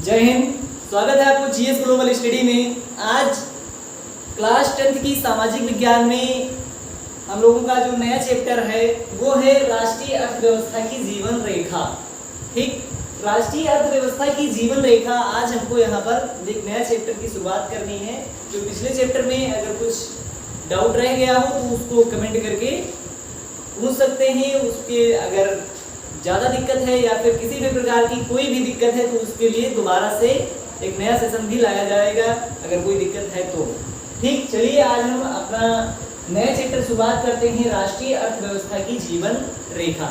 जय हिंद। स्वागत है आपको जीएस ग्लोबल स्टडी में। आज क्लास 10th की सामाजिक विज्ञान में हम लोगों का जो नया चैप्टर है वो है राष्ट्रीय अर्थव्यवस्था की जीवन रेखा। ठीक, राष्ट्रीय अर्थव्यवस्था की जीवन रेखा आज हमको यहाँ पर एक नया चैप्टर की शुरुआत करनी है। जो पिछले चैप्टर में अगर कुछ डाउट रह गया हो तो उसको कमेंट करके पूछ सकते हैं। उसके अगर ज़्यादा दिक्कत है या फिर किसी भी प्रकार की कोई भी दिक्कत है तो उसके लिए दोबारा से एक नया सेशन भी लाया जाएगा अगर कोई दिक्कत है तो। ठीक, चलिए आज हम अपना नया चैप्टर शुरुआत करते हैं, राष्ट्रीय अर्थव्यवस्था की जीवन रेखा।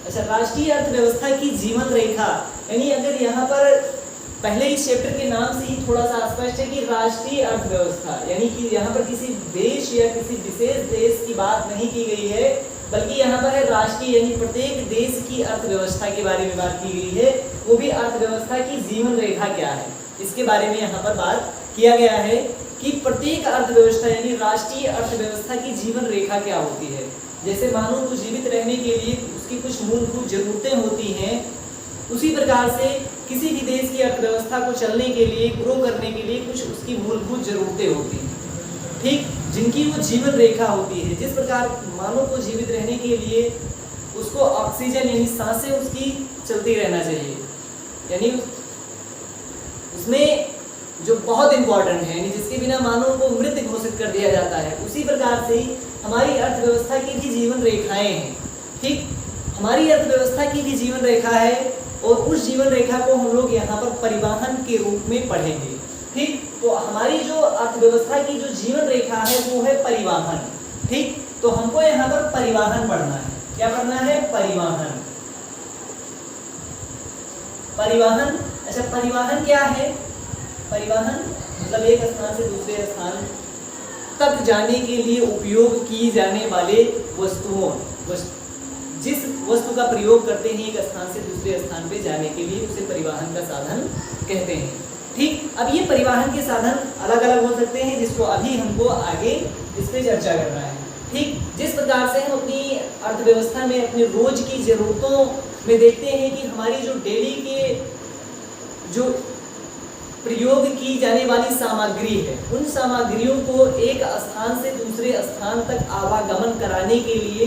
अच्छा, राष्ट्रीय अर्थव्यवस्था की जीवन रेखा यानी अगर यहाँ पर पहले इस चैप्टर के नाम से ही थोड़ा सा स्पष्ट है कि राष्ट्रीय अर्थव्यवस्था यानी कि यहाँ पर किसी देश या किसी विशेष देश की बात नहीं की गई है, बल्कि यहाँ पर है राष्ट्रीय यानी प्रत्येक देश की अर्थव्यवस्था के बारे में बात की गई है। वो भी अर्थव्यवस्था की जीवन रेखा क्या है इसके बारे में यहाँ पर बात किया गया है कि प्रत्येक अर्थव्यवस्था यानी राष्ट्रीय अर्थव्यवस्था की जीवन रेखा क्या होती है। जैसे मानव को जीवित रहने के लिए उसकी कुछ मूलभूत जरूरतें होती हैं, उसी प्रकार से किसी भी देश की अर्थव्यवस्था को चलने के लिए, ग्रो करने के लिए कुछ उसकी मूलभूत जरूरतें होती हैं। ठीक, जिनकी वो जीवन रेखा होती है। जिस प्रकार मानव को जीवित रहने के लिए उसको ऑक्सीजन यानी सांसें उसकी चलती रहना चाहिए, यानी उसमें जो बहुत इंपॉर्टेंट है, यानी जिसके बिना मानव को मृत घोषित कर दिया जाता है, उसी प्रकार से हमारी अर्थव्यवस्था की भी जीवन रेखाएं हैं। ठीक, हमारी अर्थव्यवस्था की भी जीवन रेखा है और उस जीवन रेखा को हम लोग यहाँ पर परिवहन के रूप में पढ़ेंगे। ठीक, तो हमारी जो अर्थव्यवस्था की जो जीवन रेखा है वो है परिवहन। ठीक, तो हमको यहाँ पर परिवहन पढ़ना है। क्या पढ़ना है? परिवहन। परिवहन, अच्छा परिवहन क्या है? परिवहन मतलब एक स्थान से दूसरे स्थान तक जाने के लिए उपयोग की जाने वाले वस्तुओं, जिस वस्तु का प्रयोग करते हैं एक स्थान से दूसरे स्थान पे जाने के लिए, उसे परिवहन का साधन कहते हैं। ठीक, अब ये परिवहन के साधन अलग अलग हो सकते हैं जिसको अभी हमको आगे इस पे चर्चा करना है। ठीक, जिस प्रकार से हम अपनी अर्थव्यवस्था में अपने रोज की जरूरतों में देखते हैं कि हमारी जो डेली के जो प्रयोग की जाने वाली सामग्री है, उन सामग्रियों को एक स्थान से दूसरे स्थान तक आवागमन कराने के लिए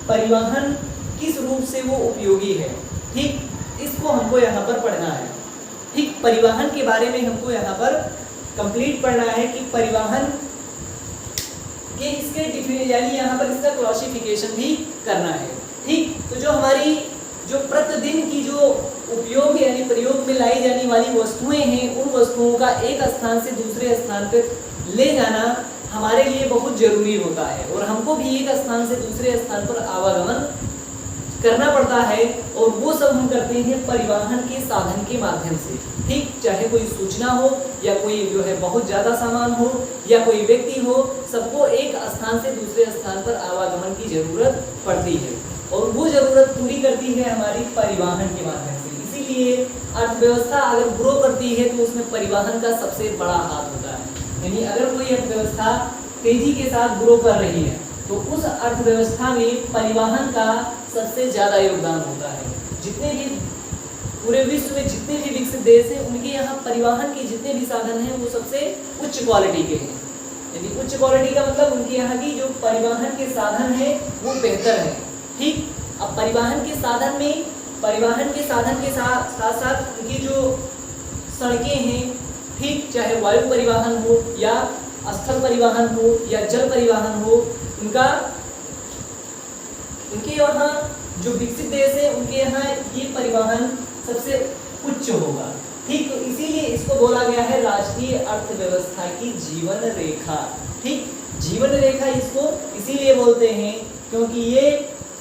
परिवहन किस रूप से वो उपयोगी है। ठीक, इसको हमको यहाँ पर पढ़ना है। ठीक, परिवहन के बारे में हमको यहाँ पर कंप्लीट पढ़ना है कि परिवहन के इसके यानी यहाँ पर इसका क्लासिफिकेशन भी करना है। ठीक, तो जो हमारी जो प्रतिदिन की जो उपयोग यानी प्रयोग में लाई जाने वाली वस्तुएं हैं, उन वस्तुओं का एक स्थान से दूसरे स्थान पर ले जाना हमारे लिए बहुत जरूरी होता है और हमको भी एक स्थान से दूसरे स्थान पर आवागमन करना पड़ता है और वो सब हम करते हैं परिवहन के साधन के माध्यम से। ठीक, चाहे कोई सूचना हो या कोई जो है बहुत ज़्यादा सामान हो या कोई व्यक्ति हो, सबको एक स्थान से दूसरे स्थान पर आवागमन की जरूरत पड़ती है और वो जरूरत पूरी करती है हमारी परिवहन के माध्यम से। इसीलिए अर्थव्यवस्था अगर ग्रो करती है तो उसमें परिवहन का सबसे बड़ा हाथ होता है। यानी अगर कोई अर्थव्यवस्था तेजी के साथ ग्रो कर रही है तो उस अर्थव्यवस्था में परिवहन का सबसे ज़्यादा योगदान होता है। जितने भी पूरे विश्व में जितने भी विकसित देश हैं, उनके यहाँ परिवहन के जितने भी साधन हैं वो सबसे उच्च क्वालिटी के हैं। यानी उच्च क्वालिटी का मतलब उनके यहाँ की जो परिवहन के साधन हैं वो बेहतर है। ठीक, अब परिवहन के साधन में के साथ साथ उनकी जो सड़कें हैं, ठीक, चाहे वायु परिवहन हो या स्थल परिवहन हो या जल परिवहन हो, उनके यहाँ जो विकसित देश है उनके यहाँ ये परिवहन सबसे उच्च होगा। ठीक, तो इसीलिए इसको बोला गया है राष्ट्रीय अर्थव्यवस्था की जीवन रेखा। ठीक, जीवन रेखा इसको इसीलिए बोलते हैं क्योंकि ये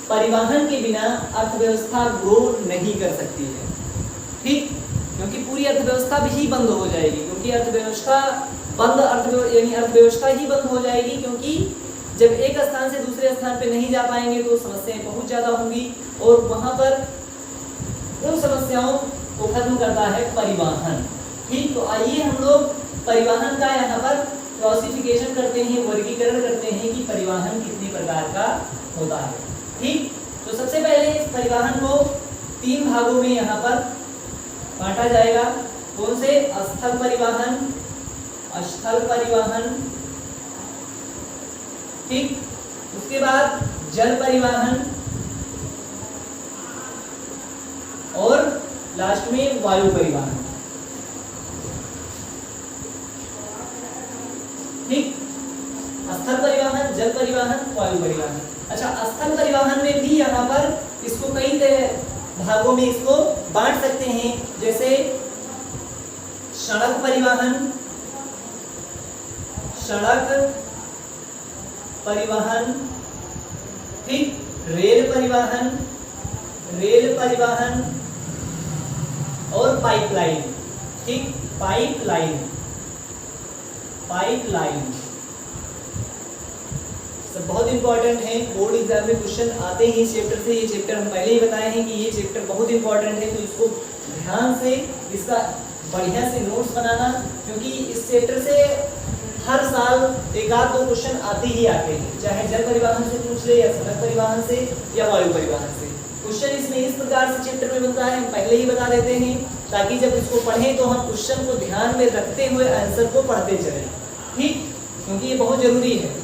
परिवहन के बिना अर्थव्यवस्था ग्रो नहीं कर सकती है। ठीक, क्योंकि पूरी अर्थव्यवस्था भी बंद हो जाएगी, क्योंकि अर्थव्यवस्था ही बंद हो जाएगी, क्योंकि जब एक स्थान से दूसरे स्थान पे नहीं जा पाएंगे तो समस्याएं बहुत ज़्यादा होंगी और वहाँ पर उन समस्याओं को खत्म करता है परिवहन। ठीक, तो आइए हम लोग परिवहन का यहाँ पर क्लासिफिकेशन करते हैं, वर्गीकरण करते हैं कि परिवहन कितने प्रकार का होता है। ठीक, तो सबसे पहले इस परिवहन को 3 भागों में यहाँ पर बांटा जाएगा। कौन से? स्थल परिवहन, स्थल परिवहन, ठीक। उसके बाद जल परिवहन और लास्ट में वायु परिवहन, ठीक। स्थल परिवहन, जल परिवहन, वायु परिवहन। अच्छा, स्थल परिवहन में भी यहाँ पर इसको कई भागों में इसको बांट सकते हैं, जैसे सड़क परिवहन, सड़क परिवहन, ठीक। रेल परिवहन, रेल परिवहन और पाइपलाइन, ठीक। पाइपलाइन, पाइपलाइन सब बहुत इंपॉर्टेंट है, बोर्ड एग्जाम में क्वेश्चन आते हैं इस चैप्टर से। ये चैप्टर हम पहले ही बताए हैं कि ये चैप्टर बहुत इंपॉर्टेंट है, तो इसको ध्यान से इसका बढ़िया से नोट्स बनाना, क्योंकि इस चैप्टर से हर साल एक आध दो क्वेश्चन आते ही आते हैं, चाहे जल परिवहन से पूछ ले या सड़क परिवहन से या वायु परिवहन से। क्वेश्चन इसमें इस प्रकार से चैप्टर में बनता है, हम पहले ही बता देते हैं, ताकि जब इसको पढ़ें तो हम क्वेश्चन को ध्यान में रखते हुए आंसर को पढ़ते चलें, ठीक, क्योंकि ये बहुत जरूरी है।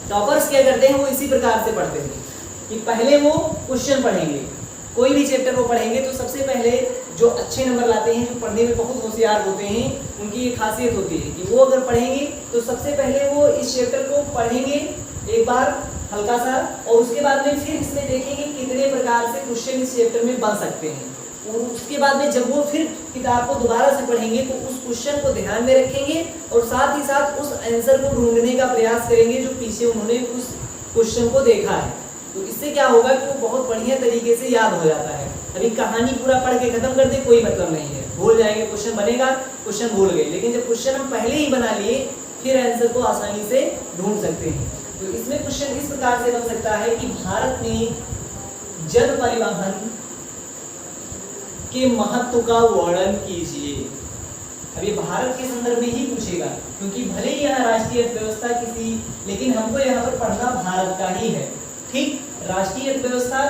टॉपर्स क्या करते हैं, वो इसी प्रकार से पढ़ते हैं कि पहले वो क्वेश्चन पढ़ेंगे, कोई भी चैप्टर वो पढ़ेंगे तो सबसे पहले जो अच्छे नंबर लाते हैं, जो पढ़ने में बहुत होशियार होते हैं, उनकी ये खासियत होती है कि वो अगर पढ़ेंगे तो सबसे पहले वो इस चैप्टर को पढ़ेंगे एक बार हल्का सा, और उसके बाद में फिर इसमें देखेंगे कितने प्रकार से क्वेश्चन इस चैप्टर में बन सकते हैं, और उसके बाद में जब वो फिर किताब को दोबारा से पढ़ेंगे तो उस क्वेश्चन को ध्यान में रखेंगे और साथ ही साथ उस आंसर को ढूंढने का प्रयास करेंगे जो पीछे उन्होंने उस क्वेश्चन को देखा है। तो इससे क्या होगा कि वो बहुत बढ़िया तरीके से याद हो जाता है। अभी कहानी पूरा पढ़ के खत्म कर दे कोई मतलब नहीं है, भूल जाएंगे, क्वेश्चन बनेगा, क्वेश्चन भूल गए, लेकिन जब क्वेश्चन हम पहले ही बना लिए फिर आंसर को आसानी से ढूंढ सकते हैं। तो इसमें क्वेश्चन इस प्रकार से बन सकता है कि भारत में जल परिवहन के महत्व का वर्णन कीजिए। अभी भारत के संदर्भ में ही पूछेगा, क्योंकि भले ही यहाँ राष्ट्रीय अर्थव्यवस्था किसी, लेकिन हमको यहाँ पर पढ़ना भारत का ही है, ठीक। राष्ट्रीय अर्थव्यवस्था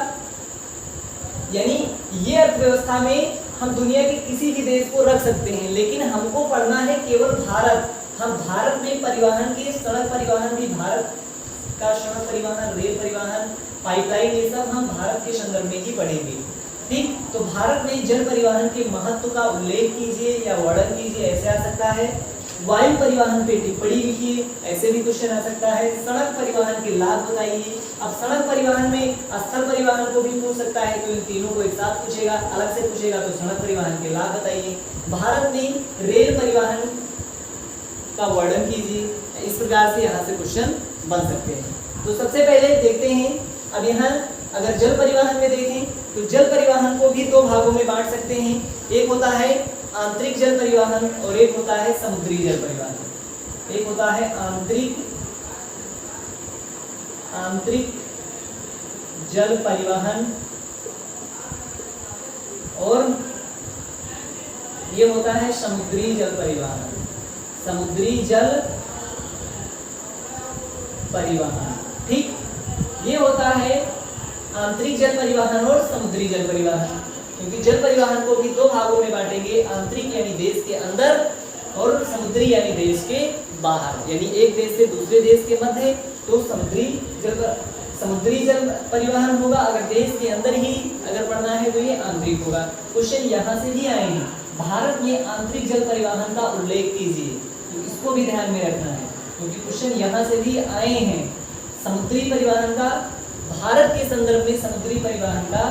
यानी ये अर्थव्यवस्था में हम दुनिया के किसी भी देश को रख सकते हैं, लेकिन हमको पढ़ना है केवल भारत। हम भारत में परिवहन के, सड़क परिवहन भी भारत का, सड़क परिवहन, रेल परिवहन, पाइपलाइन, ये सब हम भारत के संदर्भ में ही पढ़ेंगे, ठीक। तो भारत में जल परिवहन के महत्व का उल्लेख कीजिए या वर्णन कीजिए, ऐसे आ सकता है। वायु परिवहन पे टिप्पणी लिखिए, ऐसे भी क्वेश्चन आ सकता है। सड़क परिवहन के लाभ बताइए। अब सड़क परिवहन में स्थल परिवहन को भी पूछ सकता है, तो इन तीनों को एक साथ पूछेगा, अलग से पूछेगा तो सड़क परिवहन के लाभ बताइए। भारत में रेल परिवहन का वर्णन कीजिए। इस प्रकार से यहाँ से क्वेश्चन बन सकते हैं। तो सबसे पहले देखते हैं, अब यहाँ अगर जल परिवहन में देखें तो जल परिवहन को भी दो भागों में बांट सकते हैं, एक होता है आंतरिक जल परिवहन और एक होता है समुद्री जल परिवहन। एक होता है आंतरिक जल परिवहन और ये होता है समुद्री जल परिवहन। समुद्री जल परिवहन, ठीक। ये होता है आंतरिक जल परिवहन और समुद्री जल परिवहन, क्योंकि जल परिवहन को भी दो भागों में बांटेंगे, आंतरिक यानी देश के अंदर और समुद्री यानी देश के बाहर, यानी एक देश से दूसरे देश के मध्य तो समुद्री जल परिवहन होगा। अगर देश के अंदर ही अगर पढ़ना है तो ये आंतरिक होगा। क्वेश्चन यहाँ से भी आए हैं, भारत में आंतरिक जल परिवहन का उल्लेख कीजिए, तो इसको भी ध्यान में रखना है, क्योंकि क्वेश्चन यहाँ से भी आए हैं। समुद्री परिवहन का, भारत के संदर्भ में समुद्री परिवहन का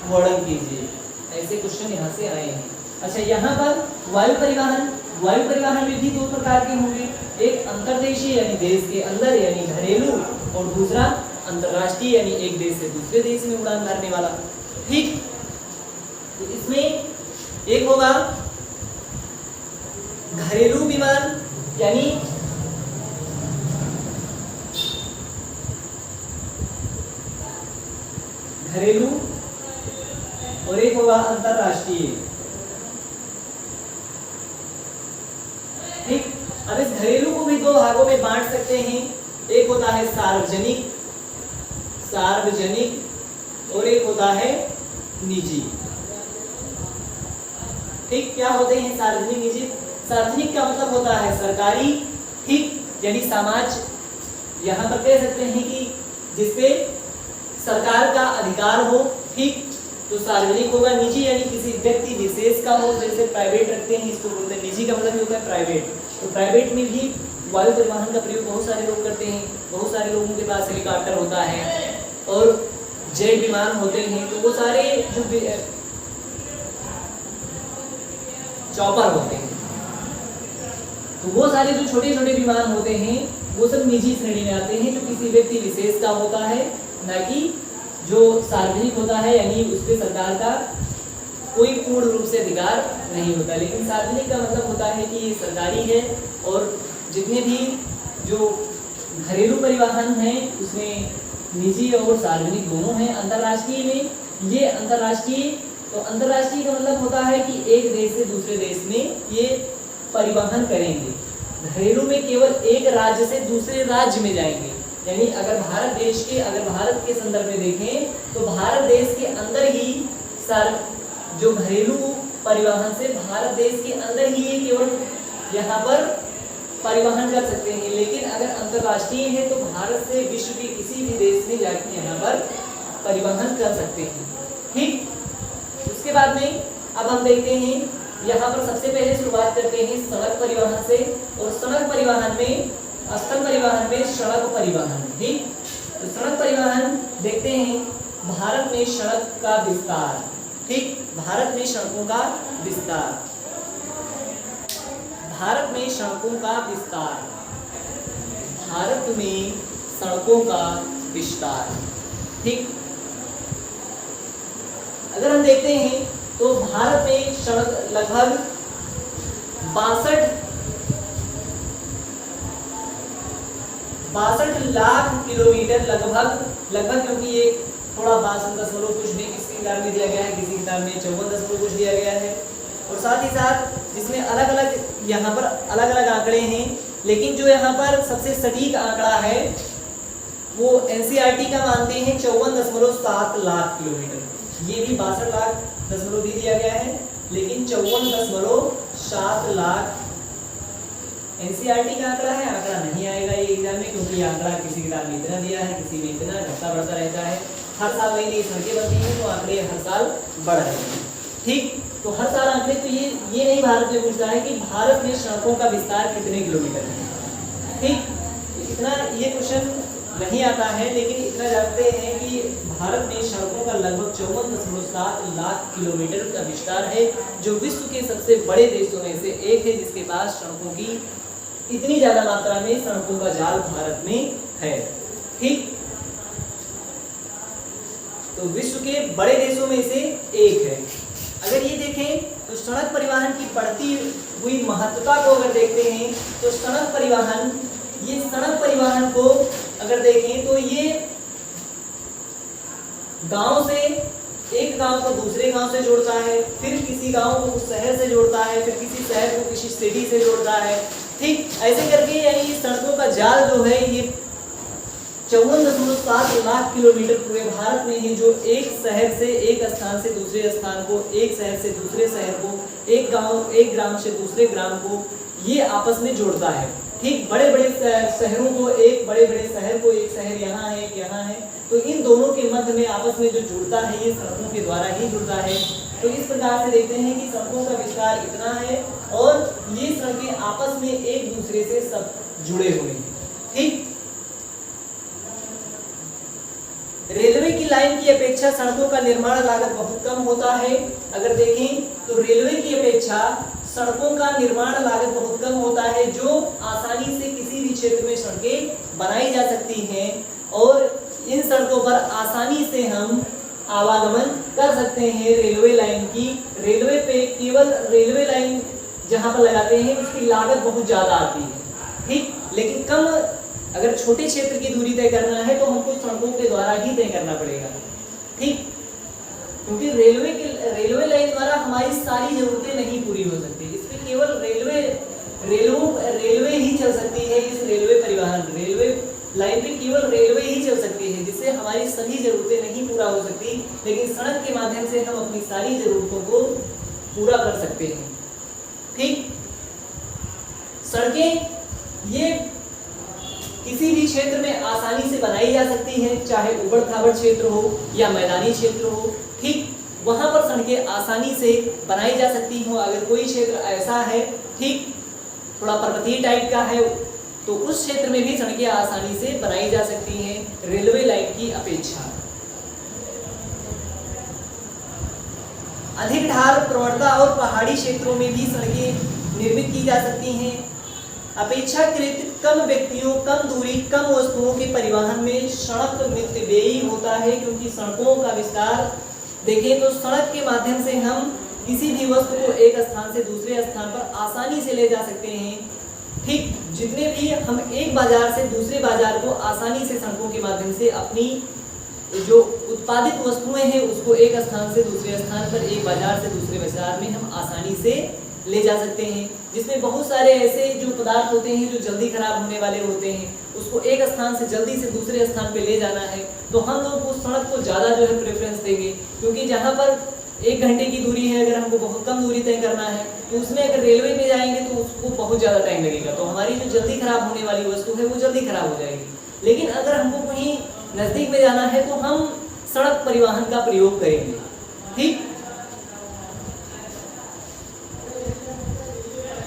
वर्णन कीजिए, ऐसे क्वेश्चन यहाँ से आए हैं। अच्छा, यहाँ पर वायु परिवहन, वायु परिवहन में भी दो प्रकार के होंगे, एक अंतर्देशीय यानी देश के अंदर यानी घरेलू, और दूसरा अंतर्राष्ट्रीय यानी एक देश से दूसरे देश में उड़ान भरने वाला, ठीक। तो इसमें एक होगा घरेलू विमान यानी घरेलू, और एक होगा अंतरराष्ट्रीय, ठीक। अब इस घरेलू को भी दो भागों में बांट सकते हैं, एक होता है सार्वजनिक और एक होता है निजी। ठीक, क्या होते हैं सार्वजनिक निजी? सार्वजनिक का मतलब होता है सरकारी, ठीक, यानी समाज, यहाँ पर कह सकते हैं कि जिसपे सरकार का अधिकार हो, ठीक, तो सार्वजनिक होगा। निजी यानी किसी व्यक्ति विशेष का हो, जैसे प्राइवेट रखते हैं, इसको बोलते हैं निजी का मतलब होता है प्राइवेट। तो प्राइवेट में भी वायु परिवहन का प्रयोग बहुत सारे लोग करते हैं। बहुत सारे लोगों के पास हेलीकॉप्टर होता है और जेट विमान होते हैं, तो वो सारे जो चॉपर होते हैं, तो वो सारे जो छोटे छोटे विमान होते हैं वो सब निजी श्रेणी में आते हैं, जो किसी व्यक्ति विशेष का होता है, ना कि जो सार्वजनिक होता है, यानी उस पर सरकार का कोई पूर्ण रूप से अधिकार नहीं होता। लेकिन सार्वजनिक का मतलब होता है कि ये सरकारी है, और जितने भी जो घरेलू परिवहन हैं उसमें निजी और सार्वजनिक दोनों हैं। अंतर्राष्ट्रीय में ये अंतर्राष्ट्रीय, तो अंतर्राष्ट्रीय का मतलब होता है कि एक देश से दूसरे देश में ये परिवहन करेंगे। घरेलू में केवल एक राज्य से दूसरे राज्य में जाएंगे, यानी अगर भारत के संदर्भ में देखें तो भारत देश के अंदर ही जो घरेलू परिवहन से भारत देश के अंदर ही ये केवल यहाँ पर परिवहन कर सकते हैं। लेकिन अगर अंतर्राष्ट्रीय है तो भारत से विश्व के किसी भी देश में जाकर यहाँ पर परिवहन कर सकते हैं, ठीक। उसके बाद में अब हम देखते हैं, यहाँ पर सबसे पहले शुरुआत करते हैं सड़क परिवहन से, और सड़क परिवहन में, स्थल परिवहन में सड़क परिवहन, ठीक। तो सड़क परिवहन देखते हैं, भारत में सड़क का विस्तार, ठीक, भारत में सड़कों का विस्तार, भारत में सड़कों का विस्तार, भारत में सड़कों का विस्तार, ठीक। अगर हम देखते हैं तो भारत में सड़क लगभग 62 लाख किलोमीटर लगभग, क्योंकि ये थोड़ा 62 कुछ भी किसी किताब में दिया गया है, किसी किताब में 54 कुछ दिया गया है, और साथ ही साथ जिसमें अलग अलग यहाँ पर अलग अलग आंकड़े हैं। लेकिन जो यहाँ पर सबसे सटीक आंकड़ा है वो एनसीईआरटी का मानते हैं 54.7 लाख किलोमीटर। ये भी 62 लाख दशमलव भी दिया गया है, लेकिन 54.7 लाख एनसीईआरटी का आंकड़ा है। आंकड़ा नहीं आएगा ये एग्जाम में, क्योंकि आंकड़ा किसी किताब में इतना दिया है, किसी में इतना, घटता बढ़ता रहता है। हर साल नई नई सड़कें बनती हैं तो आंकड़े हर साल बढ़ रहे हैं, ठीक। तो हर साल आंकड़े, तो ये नहीं भारत में पूछता है कि भारत में सड़कों का विस्तार कितने किलोमीटर है, ठीक। इतना ये क्वेश्चन नहीं आता है, लेकिन इतना जानते हैं कि भारत में सड़कों का लगभग 54.7 लाख किलोमीटर का विस्तार है, जो विश्व के सबसे बड़े देशों में से एक है, जिसके पास सड़कों की इतनी ज्यादा मात्रा में सड़कों का जाल भारत में है, ठीक। तो विश्व के बड़े देशों में से एक है। अगर ये देखें तो सड़क परिवहन की बढ़ती हुई महत्वता को अगर देखते हैं तो सड़क परिवहन को अगर देखें तो ये गांव से, एक गांव को दूसरे गांव से जोड़ता है, फिर किसी गांव को उस शहर से जोड़ता है, फिर किसी शहर को किसी सिटी से जोड़ता है, ठीक। ऐसे करके यानी सड़कों का जाल जो है ये 54.7 लाख किलोमीटर पूरे भारत में है, जो एक शहर से, एक स्थान से दूसरे स्थान को, एक शहर से दूसरे शहर को, एक ग्राम से दूसरे ग्राम को ये आपस में जोड़ता है, ठीक। बड़े बड़े शहरों को, एक बड़े बड़े शहर को, एक शहर यहाँ है, एक यहाँ है, तो इन दोनों के मध्य में आपस में जो जुड़ता है ये सड़कों के द्वारा ही जुड़ता है। तो इस प्रकार से देखते हैं कि सड़कों का विस्तार इतना है और ये सड़कें आपस में एक दूसरे से सब जुड़े हुए हैं, ठीक। रेलवे की लाइन की अपेक्षा सड़कों का निर्माण लागत बहुत कम होता है। अगर देखें तो रेलवे की अपेक्षा सड़कों का निर्माण लागत बहुत कम होता है, जो आसानी से किसी भी क्षेत्र में सड़कें बनाई जा सकती हैं और इन सड़कों पर आसानी से हम आवागमन कर सकते हैं। रेलवे लाइन की, रेलवे पे केवल रेलवे लाइन जहां पर लगाते हैं उसकी लागत बहुत ज़्यादा आती है, ठीक। लेकिन कम, अगर छोटे क्षेत्र की दूरी तय करना है तो हमको सड़कों के द्वारा ही तय करना पड़ेगा, ठीक। क्योंकि रेलवे लाइन द्वारा हमारी सारी जरूरतें नहीं पूरी हो सकती, इसमें केवल रेलवे ही चल सकती है। इस रेलवे लाइन पे केवल रेलवे ही चल सकती है, जिससे हमारी सभी जरूरतें नहीं पूरा हो सकती। लेकिन सड़क के माध्यम से हम अपनी सारी जरूरतों को पूरा कर सकते हैं। ठीक, सड़कें ये किसी भी क्षेत्र में आसानी से बनाई जा सकती है, चाहे उबड़ खाबड़ क्षेत्र हो या मैदानी क्षेत्र हो। ठीक, वहां पर सड़कें आसानी से बनाई जा सकती हो। अगर कोई क्षेत्र ऐसा है, ठीक, थोड़ा पर्वतीय टाइप का है, तो उस क्षेत्र में भी सड़कें आसानी से बनाई जा सकती हैं रेलवे लाइन की अपेक्षा। अधिक ढाल प्रवणता और पहाड़ी क्षेत्रों में भी सड़कें निर्मित की जा सकती हैं। अपेक्षाकृत कम व्यक्तियों, कम दूरी, कम वस्तुओं के परिवहन में सड़क मितव्ययी होता है, क्योंकि सड़कों का विस्तार देखें तो सड़क के माध्यम से हम किसी भी वस्तु को एक स्थान से दूसरे स्थान पर आसानी से ले जा सकते हैं। ठीक, जितने भी हम एक बाजार से दूसरे बाजार को आसानी से सड़कों के माध्यम से अपनी जो उत्पादित वस्तुएं हैं उसको एक स्थान से दूसरे स्थान पर, एक बाजार से दूसरे बाजार में हम आसानी से ले जा सकते हैं। जिसमें बहुत सारे ऐसे जो पदार्थ होते हैं जो जल्दी खराब होने वाले होते हैं, उसको एक स्थान से जल्दी से दूसरे स्थान पे ले जाना है, तो हम लोग उस सड़क को ज़्यादा जो है प्रेफरेंस देंगे। क्योंकि जहाँ पर 1 घंटे की दूरी है, अगर हमको बहुत कम दूरी तय करना है, तो उसमें अगर रेलवे में जाएंगे तो उसको बहुत ज़्यादा टाइम लगेगा, तो हमारी जो जल्दी खराब होने वाली वस्तु है वो जल्दी खराब हो जाएगी। लेकिन अगर हमको कहीं नज़दीक में जाना है तो हम सड़क परिवहन का प्रयोग करेंगे। ठीक,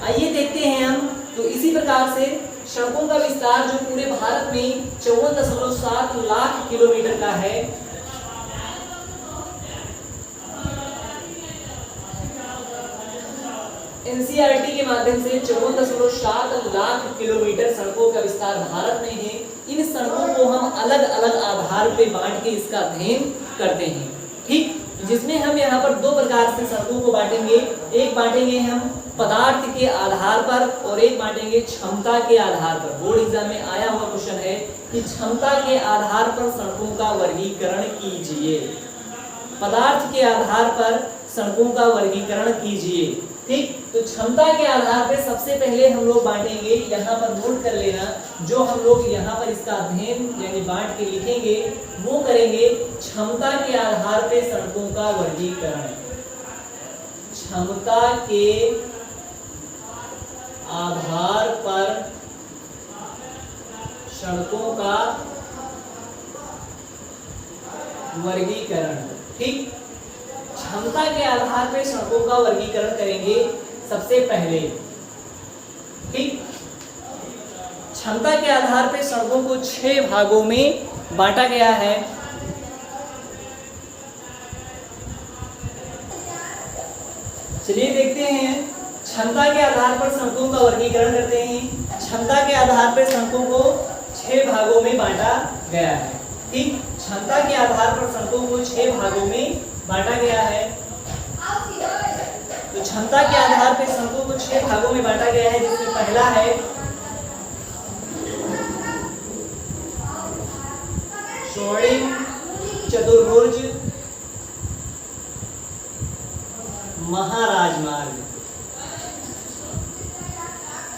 आइए देखते हैं हम। तो इसी प्रकार से सड़कों का विस्तार जो पूरे भारत में 54.7 लाख किलोमीटर का है, एनसीईआरटी के माध्यम से 54.7 लाख किलोमीटर सड़कों का विस्तार भारत में है। इन सड़कों को हम अलग अलग आधार पे बांट के इसका अध्ययन करते हैं। ठीक, जिसमें हम यहाँ पर 2 प्रकार से सड़कों को बांटेंगे। एक बांटेंगे हम पदार्थ के आधार पर और एक बांटेंगे क्षमता के आधार पर। बोर्ड एग्जाम में आया हुआ क्वेश्चन है कि क्षमता के आधार पर सड़कों का वर्गीकरण कीजिए। पदार्थ के आधार पर सड़कों का वर्गीकरण कीजिए। ठीक, तो क्षमता के आधार पर सबसे पहले हम लोग बांटेंगे, यहाँ पर नोट कर लेना, जो हम लोग यहाँ पर इसका अध्ययन यानी बांट के लिखेंगे वो करेंगे क्षमता के आधार पर सड़कों का वर्गीकरण। क्षमता के आधार पर सड़कों का वर्गीकरण। ठीक, क्षमता के आधार पर सड़कों का वर्गीकरण करेंगे सबसे पहले। ठीक, क्षमता के आधार पर सड़कों को 6 भागों में बांटा गया है। चलिए देखते हैं, क्षमता के आधार पर सड़कों का वर्गीकरण करते हैं। क्षमता के आधार पर सड़कों को 6 भागों में बांटा गया है। ठीक, क्षमता के आधार पर सड़कों को 6 भागों में बांटा गया है। तो क्षमता के आधार पर सड़कों को 6 भागों में बांटा गया है, जिसमें पहला है स्वर्णिम चतुर्भुज महाराजमार्ग।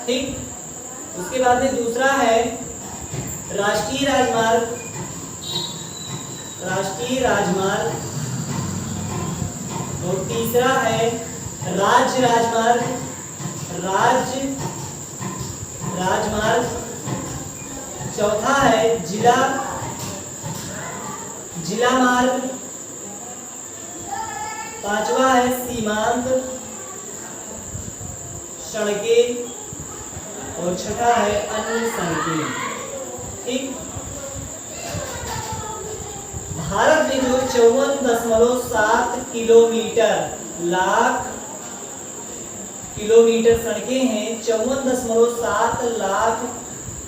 ठीक, उसके बाद में दूसरा है राष्ट्रीय राजमार्ग, राष्ट्रीय राजमार्ग, और तीसरा है राज्य राजमार्ग, राज्य राजमार्ग। चौथा है जिला मार्ग। पांचवा है सीमांत सड़कें, और छठा है अन्य सड़कें। ठीक, भारत में जो 54.7 लाख किलोमीटर सड़कें हैं, 54.7 लाख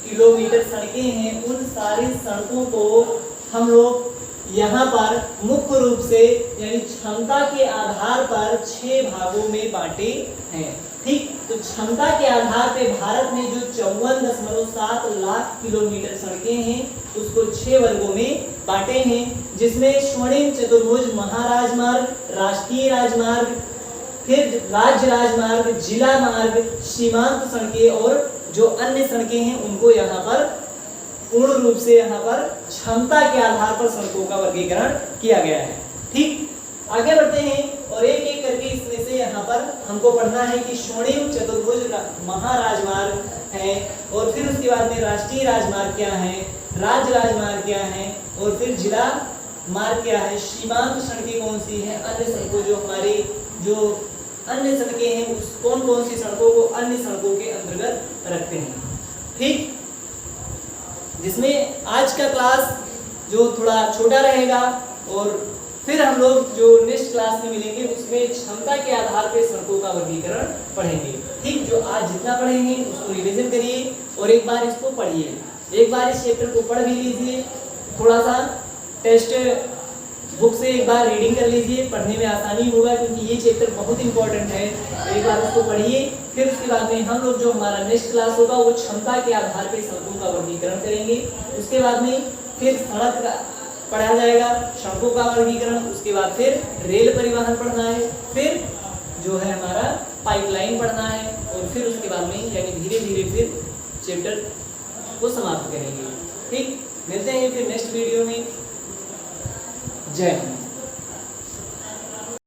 किलोमीटर सड़कें हैं, उन सारी सड़कों को हम लोग यहाँ पर मुख्य रूप से यानी क्षमता के आधार पर 6 भागों में बांटे हैं। ठीक, तो क्षमता के आधार पे भारत में जो 54.7 लाख किलोमीटर सड़कें हैं उसको 6 वर्गों में बांटे हैं, जिसमें स्वर्णिम चतुर्भुज महाराजमार्ग, राष्ट्रीय राजमार्ग, फिर राज्य राजमार्ग, जिला मार्ग, सीमांत सड़कें और जो अन्य सड़कें हैं उनको यहाँ पर पूर्ण रूप से यहाँ पर क्षमता के आधार पर सड़कों का वर्गीकरण किया गया है। ठीक, आगे बढ़ते हैं और एक एक करके इसमें से यहाँ पर हमको पढ़ना है कि स्वर्णिम चतुर्भुज महाराजमार्ग है, और फिर उसके बाद में राष्ट्रीय राजमार्ग क्या है, राज्य राजमार्ग क्या है, और फिर जिला मार्ग क्या है, सीमांत सड़कें कौन सी हैं, अन्य सड़कों जो हमारे जो अन्य सड़कें हैं उस कौन कौन सी सड़कों को अन्य सड़कों के अंतर्गत रखते हैं। ठीक, जिसमें आज का क्लास जो थोड़ा छोटा रहेगा, और फिर हम लोग जो नेक्स्ट क्लास में मिलेंगे उसमें क्षमता के आधार पर सड़कों का वर्गीकरण पढ़ेंगे। ठीक, जो आज जितना पढ़ेंगे उसको रिवीजन करिए और एक बार इसको पढ़िए, एक बार इस चैप्टर को पढ़ भी लीजिए, थोड़ा सा टेस्ट बुक से एक बार रीडिंग कर लीजिए, पढ़ने में आसानी होगा क्योंकि ये चैप्टर बहुत इंपॉर्टेंट है। तो एक बार उसको पढ़िए, फिर उसके बाद में हम लोग जो हमारा नेक्स्ट क्लास होगा वो क्षमता के आधार पर सड़कों का वर्गीकरण करेंगे। उसके बाद में फिर सड़क पढ़ा जाएगा, सड़कों का वर्गीकरण, उसके बाद फिर रेल परिवहन पढ़ना है, फिर जो है हमारा पाइपलाइन पढ़ना है, और फिर उसके बाद में यानी धीरे धीरे फिर चैप्टर को समाप्त करेंगे। ठीक, मिलते हैं फिर नेक्स्ट वीडियो में। जय हिंद।